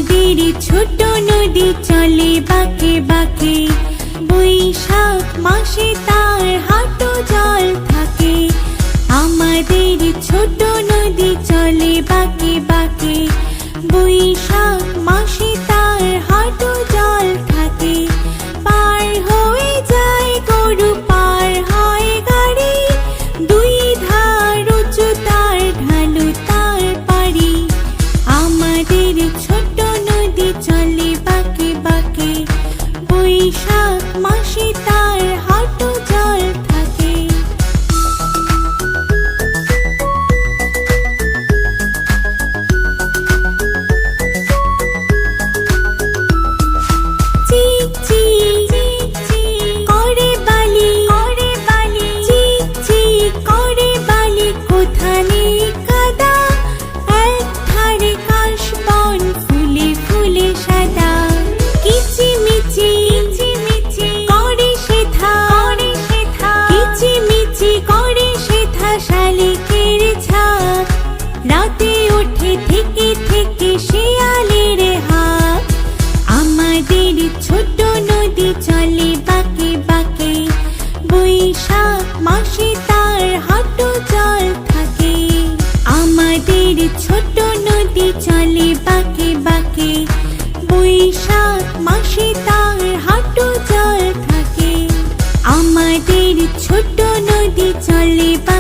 আমাদের ছোট নদী চলে বাঁকে বাঁকে, বৈশাখ মাসে তার হাঁটু জল থাকে। আমাদের ছোট নদী চলে বাঁকে বাঁকে, বৈশাখ মাসে তার হাঁটু জল থাকে। পার হয়ে যায় গরু, পার হয় গাড়ি, দুই ধার উঁচু তার, ঢালু তার পাড়ি। আমাদের ছোট নদী চলে বাঁকে বাঁকে, বৈশাখ মাসে তার হাঁটু জল থাকে। চিক চিক করে বালি, চিক চিক করে বালি, কোথানে কাদা, এক ধারে কাশবন ফুলে ফুলে সাদা। কিচিমিচি করে সেথা, কিচিমিচি করে সেথা শালিকের ঝাঁক। রাতে ওঠে থেকে থেকে শেয়ালের হাঁক। আমাদের ছোট নদী চলে বাঁকে বাঁকে, বৈশাখ মাসে তার হাঁটু জল থাকে। আমাদের ছোট নদী চলে বাঁকে বাঁকে, বৈশাখ মাসে তার হাঁটু জল থাকে। আমাদের ছোট নদী চলে বাঁকে